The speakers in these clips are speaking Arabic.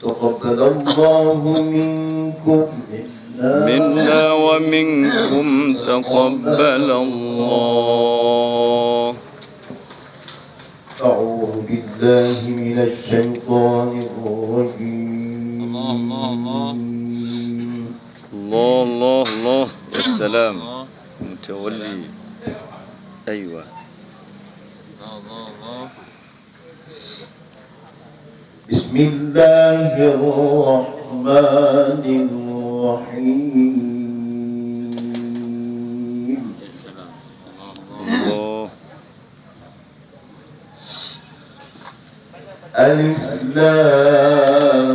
تقبل الله منا ومنكم تقبل الله. أعوذ بالله من الشيطان الرجيم. الله الله الله، يا سلام. متولي، أيوة. بسم الله الرحمن الرحيم. يا سلام. الله. ألف لام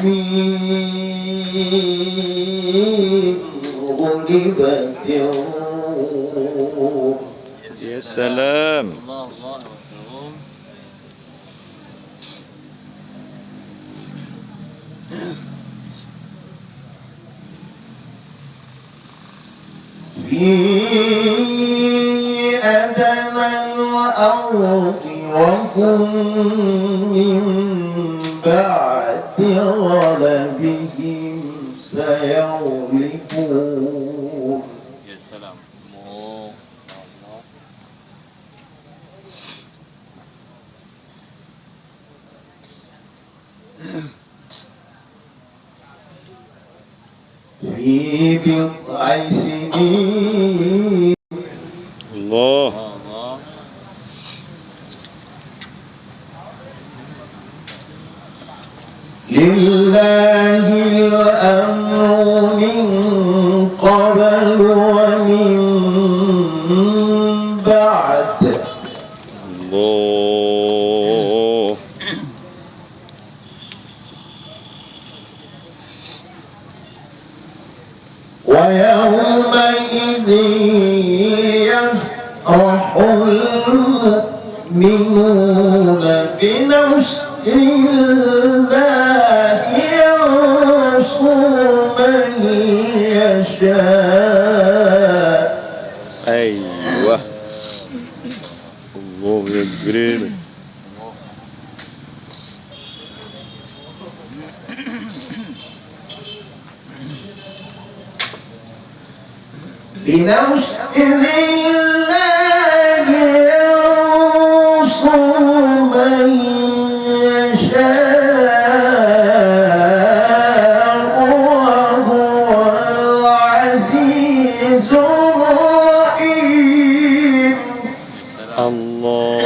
ميم غلبت الروم. يا سلام. في أدنى الأرض وهم من بعد غلبهم سيغلبون. يا سلام. في بضع سنين. الله. لله الأمر من قبل ومن بعد. الله. ويومئذ يفرح المؤمنون بنصر الله ينصر من يشاء. أيوة. الله يكبر. بنصر الله ينصر من يشاء وهو العزيز الرحيم. الله.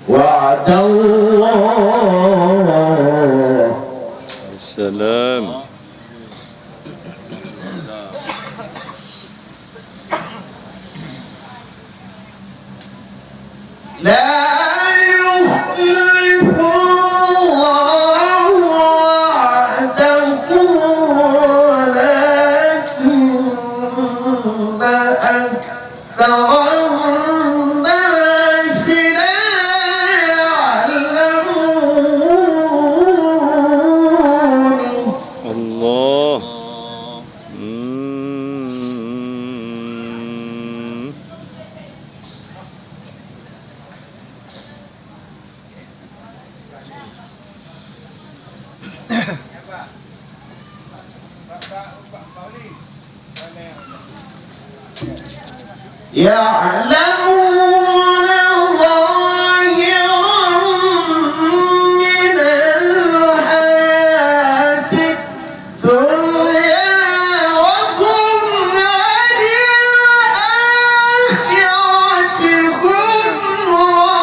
وعد الله. يا سلام. لا يخلف الله وعده ولكن أكثر الناس لا يعلمون. الله. يعلمون ظاهرا من الحياة الدنيا وهم عن الآخرة هم غافلون.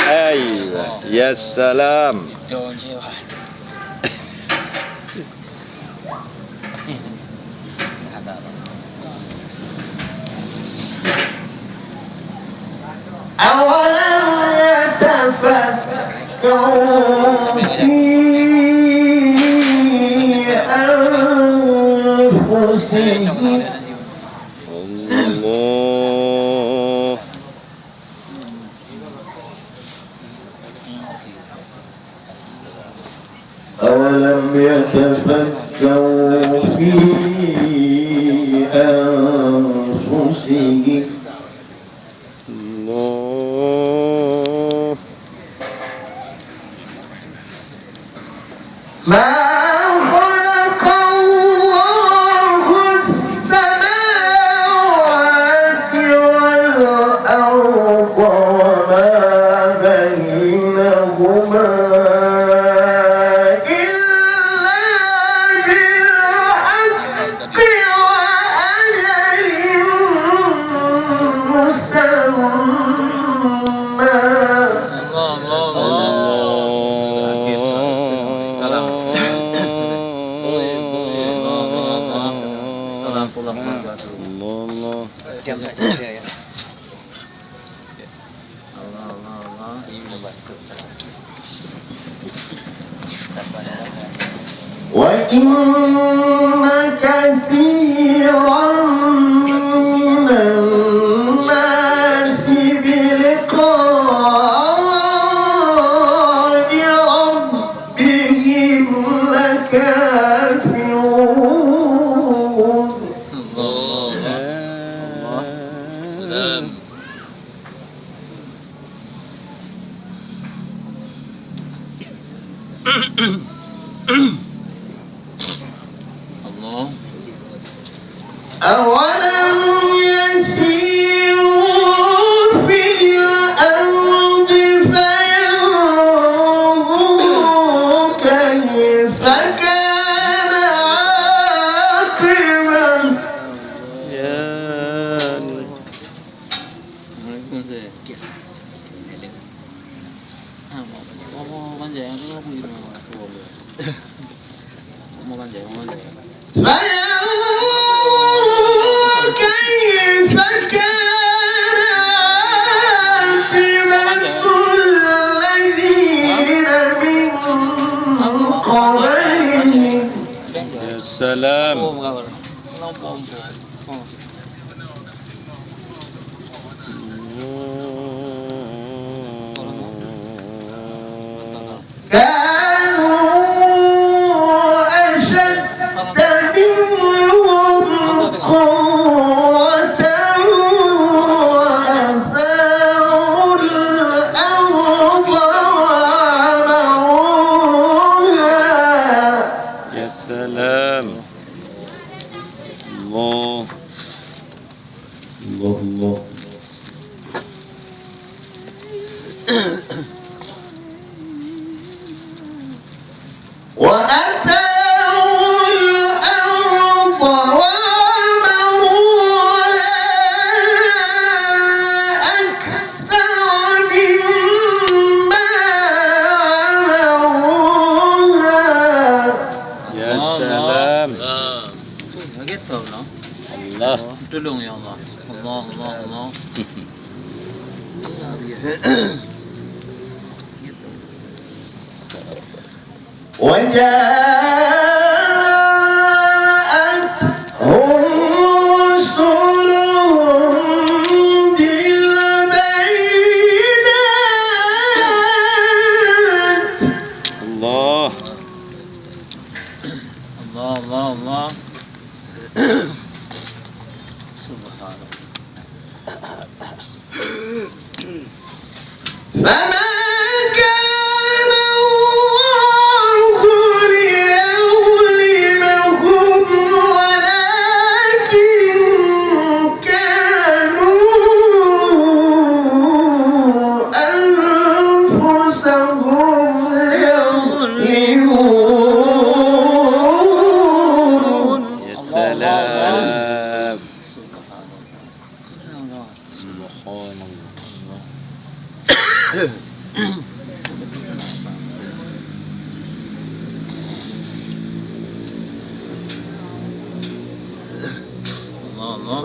أيوة. يا سلام. أولم يتفكروا في أنفسهم أنفسهم الله أولم يتفكروا في أنفسهم الله ما خلق الله السماوات والأرض وما بينهما إلا بالحق وأجل وإن كثيرا من الناس بلقاء ربهم لكافرون أولم يسيروا في الأرض فينظروا كيف كان عاقبة فينظروا كيف كان عاقبة الذين من قبلهم يا سلام كانوا أشد منهم قوة وأثاروا الأرض وعمروها يا سلام الله الله الله وأثاروا الأرض وعمروها أكثر مما عمروها يا سلام الله Tolong ya Allah. Allah Allah Allah. وجاءتهم رسلهم بالبينات الله Allah Allah Allah. Subhanallah. فما كان الله ليظلمهم ولكن كانوا أنفسهم يظلمون يا سلام Subhanallah. سبحان الله Allah Allah.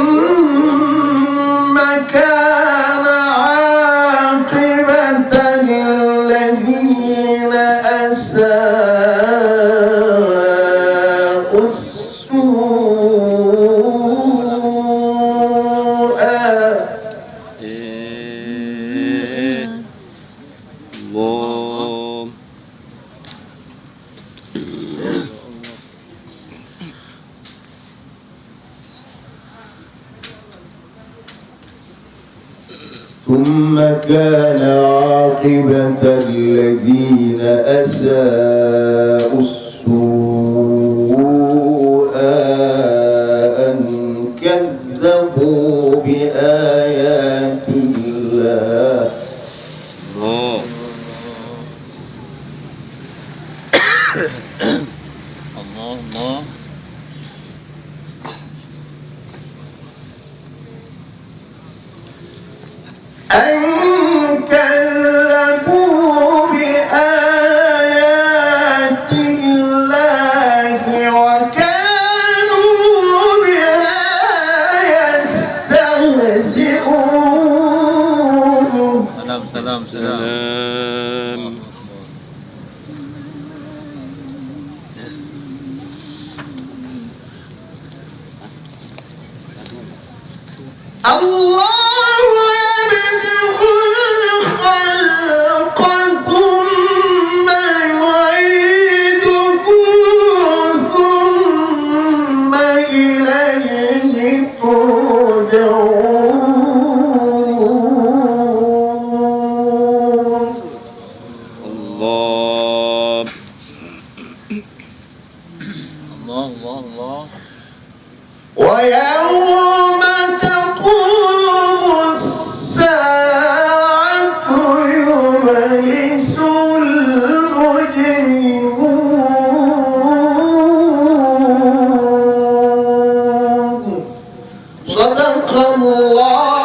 ثم كان عاقبة الذين أساءوا السوء الله. ثم كان عاقبة الذين أساءوا السوء أن كذبوا بآيات الله. الله. الله الله. أن كذبوا بآيات الله وكانوا بها يستهزئون. سلام سلام سلام. سلام. الله يبدأ الخلق ثم يعيدكم ثم إليه ترجعون. الله. الله الله الله. ويوم تقوم الساعة يبلس المجرمون. صدق الله